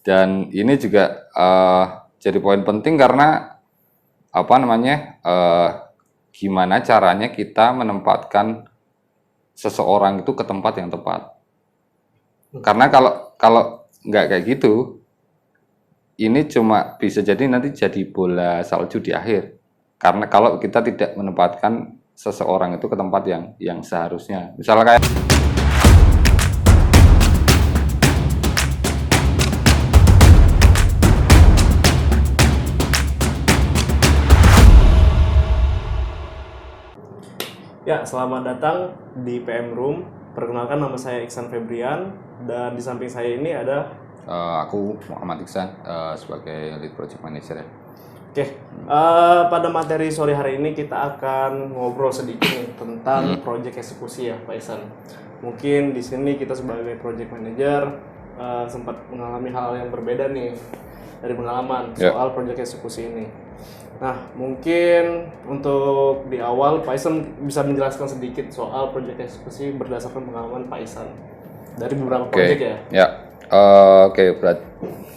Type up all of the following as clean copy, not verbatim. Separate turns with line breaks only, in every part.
Dan ini juga jadi poin penting karena gimana caranya kita menempatkan seseorang itu ke tempat yang tepat. Karena kalau nggak kayak gitu, ini cuma bisa jadi nanti jadi bola salju di akhir. Karena kalau kita tidak menempatkan seseorang itu ke tempat yang seharusnya. Misalnya kayak
ya, selamat datang di PM Room. Perkenalkan, nama saya Iksan Febrian dan di samping saya ini ada
aku Muhammad Iksan sebagai lead project manager ya.
Oke, pada materi sore hari ini kita akan ngobrol sedikit nih tentang project eksekusi ya, Pak Iksan. Mungkin di sini kita sebagai project manager sempat mengalami hal yang berbeda nih dari pengalaman soal project eksekusi ini. Nah, mungkin untuk di awal Pak Iksan bisa menjelaskan sedikit soal project eksekusi berdasarkan pengalaman Pak Iksan dari beberapa project ya.
Ya, berarti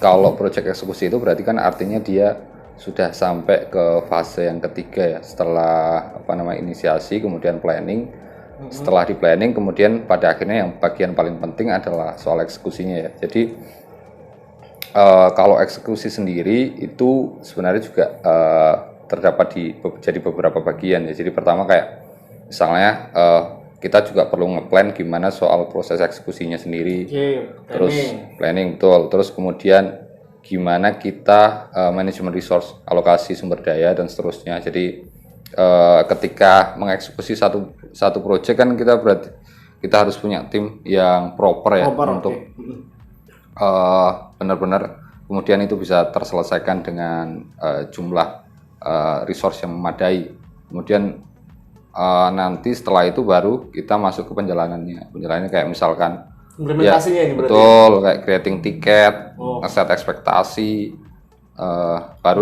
kalau project eksekusi itu berarti kan artinya dia sudah sampai ke fase yang ketiga ya, setelah inisiasi, kemudian planning. Setelah di planning, kemudian pada akhirnya yang bagian paling penting adalah soal eksekusinya ya. Jadi kalau eksekusi sendiri itu sebenarnya juga terdapat jadi beberapa bagian ya. Jadi pertama kayak misalnya kita juga perlu ngeplan gimana soal proses eksekusinya sendiri. Terus planning betul. Terus kemudian gimana kita manajemen resource, alokasi sumber daya dan seterusnya. Jadi ketika mengeksekusi satu proyek kan kita harus punya tim yang proper ya untuk benar-benar kemudian itu bisa terselesaikan dengan jumlah resource yang memadai. Kemudian nanti setelah itu baru kita masuk ke penjalanannya kayak misalkan
implementasinya ini berarti
betul kayak creating tiket, ngeset ekspektasi, baru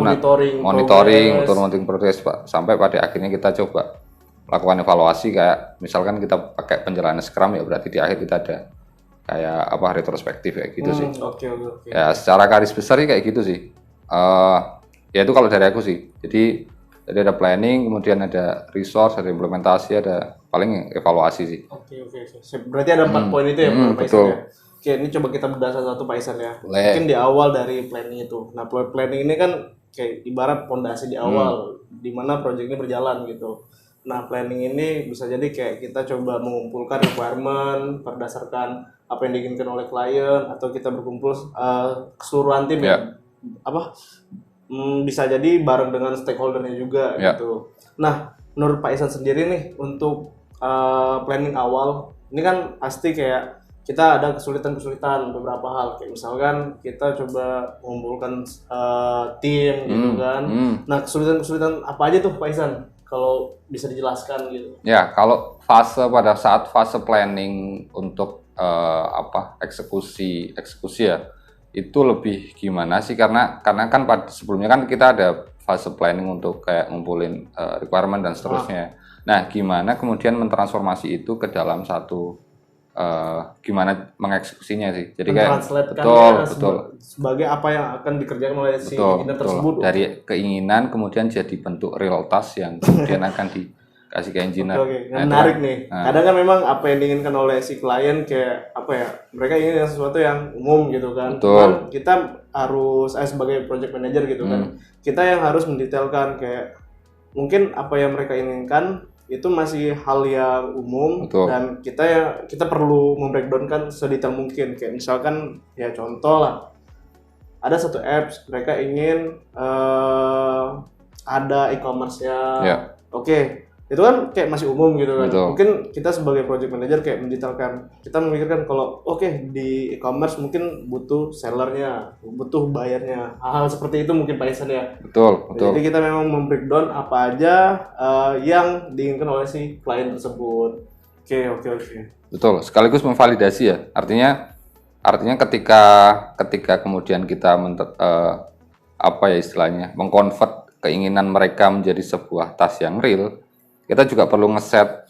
monitoring progress sampai pada akhirnya kita coba lakukan evaluasi kayak misalkan kita pakai penjalanan Scrum ya berarti di akhir kita ada kayak retrospektif kayak gitu sih.
Oke.
Ya secara garis besar sih kayak gitu sih. Ya itu kalau dari aku sih. Jadi ada planning, kemudian ada resource, ada implementasi, ada paling evaluasi sih.
Oke. Berarti ada 4 poin itu ya Pak Iksan ya. Oke, ini coba kita bedah satu Pak Iksan ya. Mungkin di awal dari planning itu. Nah, planning ini kan kayak ibarat fondasi di awal di mana proyek ini berjalan gitu. Nah, planning ini bisa jadi kayak kita coba mengumpulkan requirement berdasarkan apa yang diinginkan oleh klien atau kita berkumpul keseluruhan tim ya. Bisa jadi bareng dengan stakeholdernya juga gitu. Nah, menurut Pak Iksan sendiri nih untuk planning awal ini kan pasti kayak kita ada kesulitan beberapa hal kayak misalkan kita coba mengumpulkan tim gitu kan. Nah, kesulitan apa aja tuh Pak Iksan kalau bisa dijelaskan gitu? Ya,
kalau pada saat fase planning untuk eksekusi ya itu lebih gimana sih karena kan sebelumnya kan kita ada fase planning untuk kayak ngumpulin requirement dan seterusnya. Nah, gimana kemudian mentransformasi itu ke dalam satu gimana mengeksekusinya sih. Jadi kayak betul
sebagai apa yang akan dikerjakan oleh si engineer tersebut.
Dari keinginan kemudian jadi bentuk real task yang kemudian akan dikasih ke engineer.
Nah, menarik nih. Kadang kan memang apa yang diinginkan oleh si klien kayak mereka ingin sesuatu yang umum gitu kan. Cuman kita harus sebagai project manager gitu kan. Kita yang harus mendetailkan kayak mungkin apa yang mereka inginkan itu masih hal yang umum dan kita perlu membreakdownkan sedetail mungkin kayak misalkan ya contoh lah ada satu apps mereka ingin ada e-commerce-nya. Oke, itu kan kayak masih umum gitu kan. Mungkin kita sebagai project manager kayak mendetailkan, kita memikirkan kalau di e-commerce mungkin butuh sellernya, butuh bayarnya, hal-hal seperti itu mungkin Pak Iksan ya. Betul. Jadi kita memang membreakdown apa aja yang diinginkan oleh si klien tersebut. Oke.
Betul, sekaligus memvalidasi ya. Artinya ketika kemudian kita mengkonvert keinginan mereka menjadi sebuah task yang real, kita juga perlu ngeset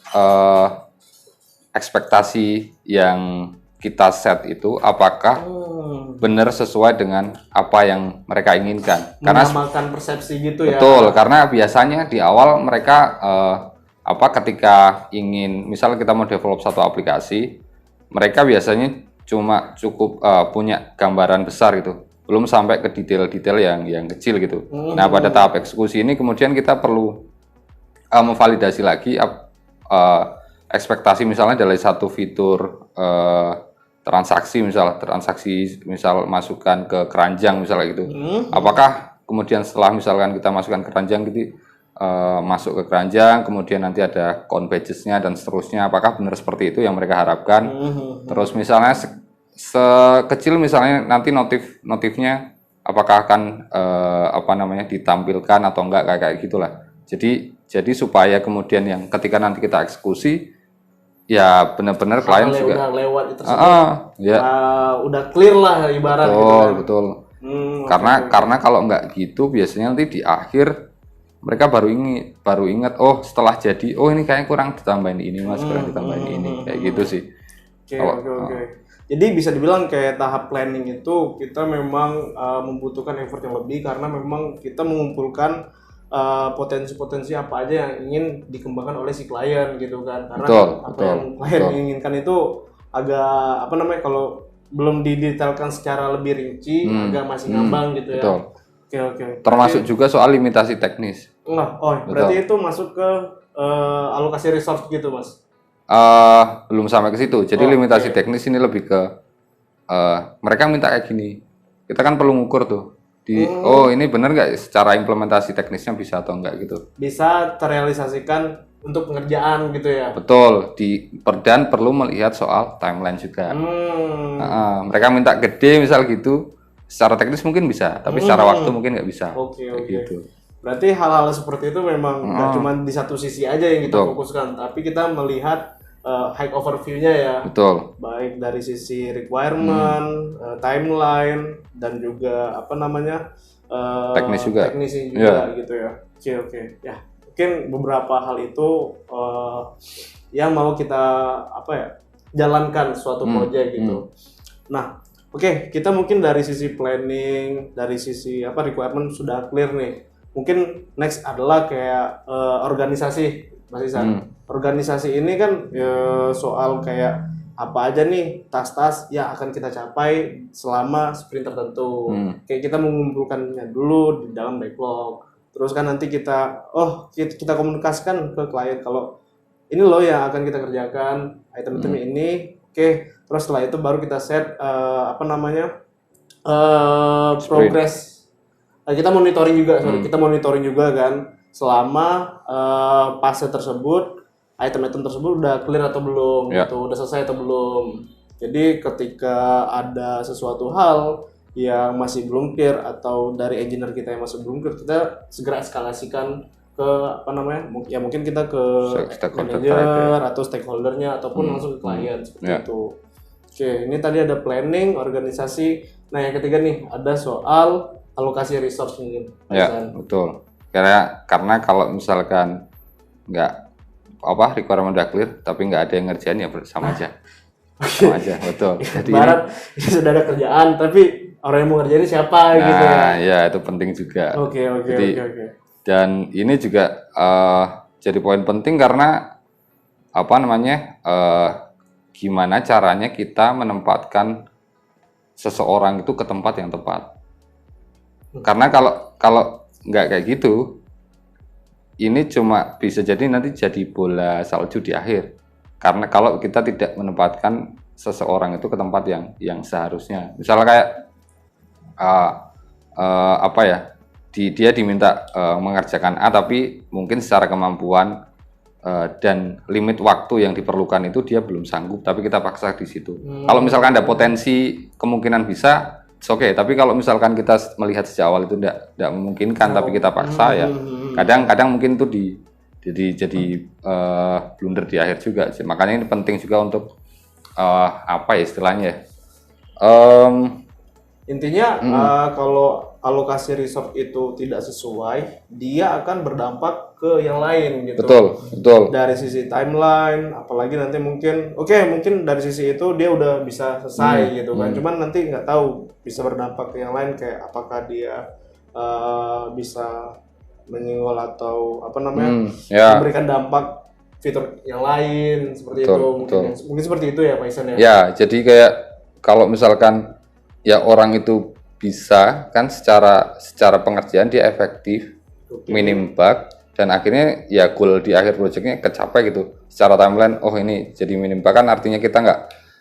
ekspektasi yang kita set itu apakah benar sesuai dengan apa yang mereka inginkan. Karena
Menyamakan persepsi gitu ya.
betul, karena biasanya di awal mereka ketika ingin, misal kita mau develop satu aplikasi, mereka biasanya cuma cukup punya gambaran besar gitu, belum sampai ke detail-detail yang kecil gitu. Nah, pada tahap eksekusi ini kemudian kita perlu memvalidasi lagi ekspektasi misalnya dari satu fitur transaksi misal masukkan ke keranjang misalnya gitu. Apakah kemudian setelah misalkan kita masukkan ke keranjang gitu masuk ke keranjang, kemudian nanti ada count badges-nya dan seterusnya, apakah benar seperti itu yang mereka harapkan? Terus misalnya sekecil misalnya nanti notifnya apakah akan ditampilkan atau enggak kayak gitulah. Jadi supaya kemudian yang ketika nanti kita eksekusi ya benar-benar klien juga
udah lewat itu ya. Udah clear lah ibarat
betul,
gitu kan.
Betul. Karena kalau nggak gitu biasanya nanti di akhir mereka baru ingat setelah jadi ini kayaknya kurang ditambahin ini Mas, kurang ditambahin ini kayak gitu sih.
Oke. Jadi bisa dibilang kayak tahap planning itu kita memang membutuhkan effort yang lebih karena memang kita mengumpulkan potensi-potensi apa aja yang ingin dikembangkan oleh si klien gitu kan. Karena yang klien inginkan itu agak kalau belum didetailkan secara lebih rinci agak masih ngambang gitu ya. Oke.
Termasuk juga soal limitasi teknis.
Berarti itu masuk ke alokasi resource gitu, Mas.
Belum sampai ke situ. Jadi limitasi teknis ini lebih ke mereka minta kayak gini. Kita kan perlu ngukur tuh. Ini benar nggak secara implementasi teknisnya bisa atau enggak gitu.
Bisa terrealisasikan untuk pengerjaan gitu ya.
Betul, dan perlu melihat soal timeline juga. Mereka minta gede misal gitu, secara teknis mungkin bisa, tapi secara waktu mungkin nggak bisa.
Oke.
Gitu.
Berarti hal-hal seperti itu memang nggak cuma di satu sisi aja yang kita fokuskan, tapi kita melihat high overview-nya ya.
Betul.
Baik dari sisi requirement, timeline, dan juga teknisnya juga gitu ya. Oke. Ya, mungkin beberapa hal itu yang mau kita jalankan suatu proyek gitu. Nah, kita mungkin dari sisi planning, dari sisi requirement sudah clear nih. Mungkin next adalah kayak organisasi, Mas Isan. Organisasi ini kan soal kayak apa aja nih tas-tas yang akan kita capai selama sprint tertentu. Kayak kita mengumpulkannya dulu di dalam backlog. Terus kan nanti kita komunikasikan ke klien kalau ini loh yang akan kita kerjakan, item-item ini. Terus setelah itu baru kita set progress. Kita monitoring juga kan selama fase tersebut, item-item tersebut udah clear atau belum, udah selesai atau belum. Jadi ketika ada sesuatu hal yang masih belum clear atau dari engineer kita yang masih belum clear, kita segera eskalasikan ke mungkin kita ke manager atau stakeholdernya ataupun langsung ke klien seperti itu. Oke, ini tadi ada planning, organisasi. Nah, yang ketiga nih ada soal alokasi resource mungkin.
Betul. Karena kalau misalkan nggak requirement udah clear tapi nggak ada yang ngerjain ya sama aja. Sama aja, betul. Jadi
ini sudah ada kerjaan tapi orang yang mau ngerjain siapa gitu ya.
Ya itu penting juga.
Oke.
Dan ini juga jadi poin penting karena gimana caranya kita menempatkan seseorang itu ke tempat yang tepat. Karena kalau nggak kayak gitu, ini cuma bisa jadi nanti jadi bola salju di akhir. Karena kalau kita tidak menempatkan seseorang itu ke tempat yang seharusnya. Misalnya kayak dia diminta mengerjakan A tapi mungkin secara kemampuan dan limit waktu yang diperlukan itu dia belum sanggup, tapi kita paksa di situ. Kalau misalkan ada potensi kemungkinan bisa, oke. Tapi kalau misalkan kita melihat sejak awal itu tidak memungkinkan, tapi kita paksa ya. Kadang mungkin itu jadi blunder di akhir juga. Makanya ini penting juga untuk istilahnya.
Intinya kalau alokasi resource itu tidak sesuai, dia akan berdampak ke yang lain gitu.
Betul.
Dari sisi timeline, apalagi nanti mungkin mungkin dari sisi itu dia udah bisa selesai gitu kan. Cuman nanti nggak tahu bisa berdampak ke yang lain, kayak apakah dia bisa menyinggol atau memberikan dampak fitur yang lain seperti itu. Mungkin seperti itu ya Pak Isan ya.
Ya, jadi kayak kalau misalkan ya orang itu bisa kan secara pengerjaan dia efektif, minim bug, dan akhirnya ya goal di akhir projectnya kecapai gitu. Secara timeline, oh ini jadi minim bug kan artinya kita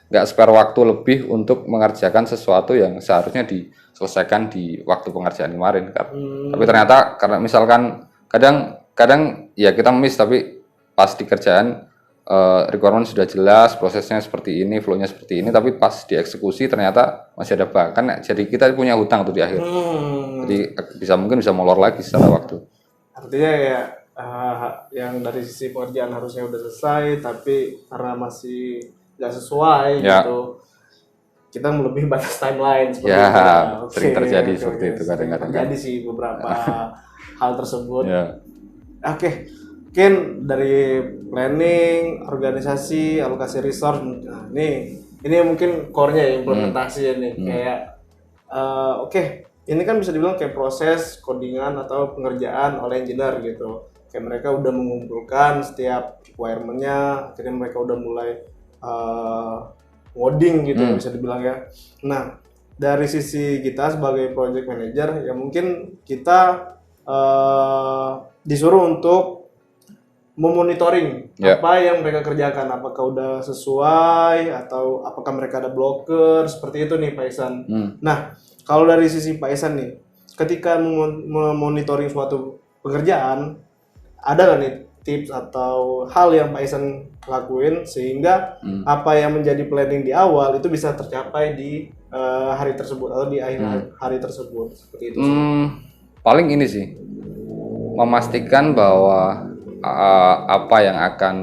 nggak spare waktu lebih untuk mengerjakan sesuatu yang seharusnya diselesaikan di waktu pengerjaan kemarin kan. Tapi ternyata karena misalkan kadang ya kita miss, tapi pas di kerjaan requirement sudah jelas, prosesnya seperti ini, flow-nya seperti ini, tapi pas dieksekusi ternyata masih ada bug kan, jadi kita punya hutang tuh di akhir. Jadi mungkin bisa molor lagi secara waktu.
Artinya ya yang dari sisi pengerjaan harusnya udah selesai, tapi karena masih nggak sesuai gitu, kita melebihi batas timeline seperti itu.
Sering terjadi seperti itu kadang-kadang.
Terjadi sih beberapa hal tersebut. Mungkin dari planning, organisasi, alokasi resource. Nah, ini mungkin core-nya implementasi nih. Kayak ini kan bisa dibilang kayak proses codingan atau pengerjaan oleh engineer gitu. Kayak mereka udah mengumpulkan setiap requirement-nya, akhirnya mereka udah mulai ngoding gitu bisa dibilang ya. Nah, dari sisi kita sebagai project manager ya mungkin kita disuruh untuk memonitoring apa yang mereka kerjakan, apakah udah sesuai atau apakah mereka ada blocker, seperti itu nih Pak Isan. Nah, kalau dari sisi Pak Isan nih, ketika memonitoring suatu pekerjaan, ada nggak nih tips atau hal yang Pak Isan lakuin sehingga apa yang menjadi planning di awal itu bisa tercapai di hari tersebut atau di akhir hari tersebut, seperti itu?
Paling ini sih, memastikan bahwa apa yang akan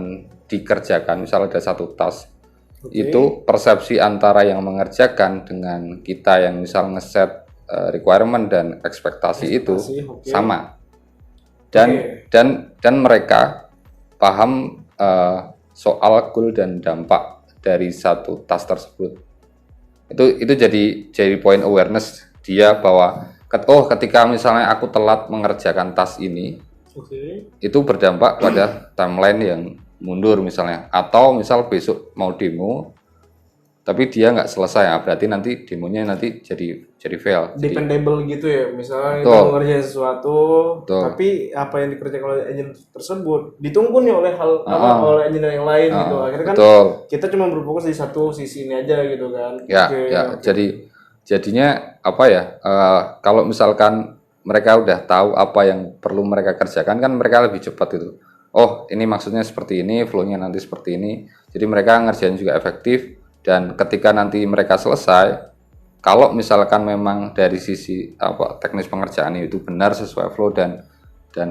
dikerjakan, misalnya ada satu task, itu persepsi antara yang mengerjakan dengan kita yang misal ngeset requirement dan ekspektasi itu sama, dan mereka paham soal goal dan dampak dari satu task tersebut. Itu jadi point awareness dia bahwa ketika misalnya aku telat mengerjakan task ini, itu berdampak pada timeline yang mundur misalnya, atau misal besok mau demo tapi dia nggak selesai, berarti nanti demonya nanti jadi fail.
Dependable gitu ya, misalnya kita mengerjakan sesuatu, tapi apa yang dikerjakan oleh engine tersebut ditunggu nih oleh oleh engine yang lain gitu. Akhirnya kan kita cuma berfokus di satu sisi ini aja gitu kan.
Jadinya apa ya? Kalau misalkan mereka udah tahu apa yang perlu mereka kerjakan, kan mereka lebih cepat itu. Oh, ini maksudnya seperti ini, flow-nya nanti seperti ini. Jadi mereka ngerjain juga efektif, dan ketika nanti mereka selesai, kalau misalkan memang dari sisi teknis pengerjaan itu benar sesuai flow dan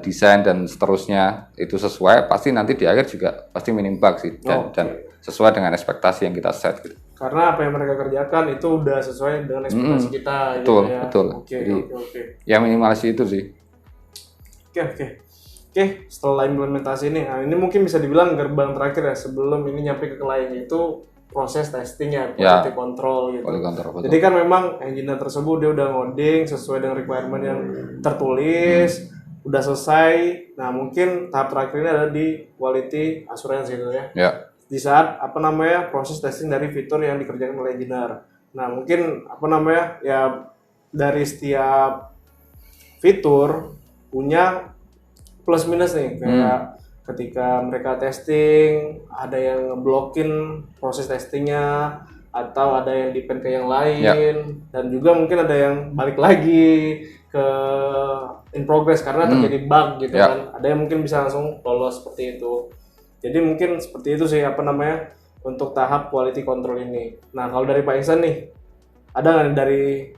desain dan seterusnya itu sesuai, pasti nanti di akhir juga pasti minim bug sih, dan sesuai dengan ekspektasi yang kita set gitu.
Karena apa yang mereka kerjakan itu udah sesuai dengan ekspektasi kita.
Betul. Jadi ya minimalisi itu sih.
Oke, setelah implementasi ini mungkin bisa dibilang gerbang terakhir ya sebelum ini nyampe ke klien, itu proses testing ya, quality control gitu. Jadi kan memang engineer tersebut dia udah ngoding sesuai dengan requirement yang tertulis, udah selesai. Nah, mungkin tahap terakhir ini ada di quality assurance gitu ya. Di saat proses testing dari fitur yang dikerjakan oleh engineer. Nah, mungkin ya dari setiap fitur punya plus minus nih, kayak ketika mereka testing ada yang ngeblokin proses testingnya, atau ada yang depend ke yang lain, dan juga mungkin ada yang balik lagi ke in progress karena terjadi bug gitu kan. Ada yang mungkin bisa langsung lolos seperti itu. Jadi mungkin seperti itu sih untuk tahap quality control ini. Nah, kalau dari Pak Ihsan nih, ada nggak dari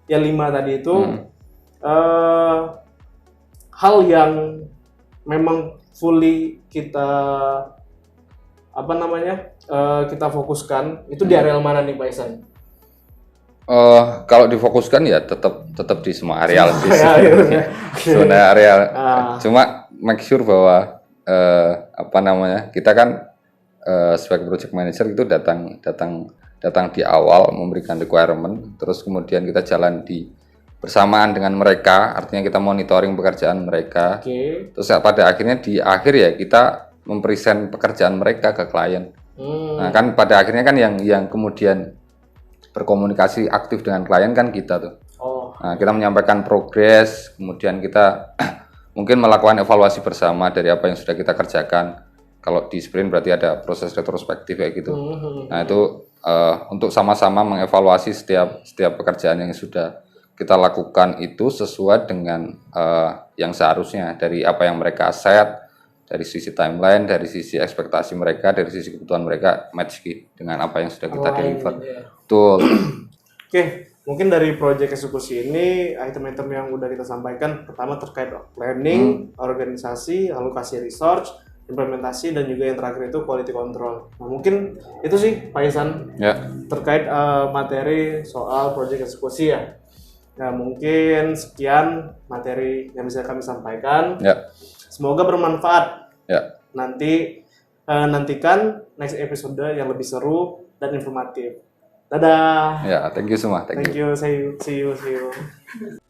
5 tadi itu hal yang memang fully kita kita fokuskan itu di area mana nih Pak Ihsan?
Kalau difokuskan ya tetap di semua areal sih.
Ya, ya, ya.
Zona areal.
Ah.
Cuma make sure bahwa apa namanya, kita kan sebagai project manager itu datang di awal memberikan requirement, terus kemudian kita jalan di bersamaan dengan mereka, artinya kita monitoring pekerjaan mereka.
Oke.
Terus pada akhirnya di akhir ya kita mempresent pekerjaan mereka ke klien. Nah kan pada akhirnya kan yang kemudian berkomunikasi aktif dengan klien kan kita tuh.
Oh.
Nah, kita menyampaikan progres, kemudian kita mungkin melakukan evaluasi bersama dari apa yang sudah kita kerjakan. Kalau di sprint berarti ada proses retrospektif kayak gitu. Nah itu untuk sama-sama mengevaluasi setiap pekerjaan yang sudah kita lakukan itu sesuai dengan yang seharusnya, dari apa yang mereka set, dari sisi timeline, dari sisi ekspektasi mereka, dari sisi kebutuhan mereka match dengan apa yang sudah kita deliver. Betul.
Oke, mungkin dari proyek eksekusi ini item-item yang udah kita sampaikan pertama terkait planning, organisasi, alokasi resource, implementasi, dan juga yang terakhir itu quality control. Nah mungkin itu sih Pak Ihsan
Ya.
terkait materi soal proyek eksekusi ya. Nah mungkin sekian materi yang bisa kami sampaikan.
Ya.
Semoga bermanfaat.
Ya.
Nanti nantikan next episode yang lebih seru dan informatif. Dadah.
Ya, thank you semua. Thank you.
Thank you. See you.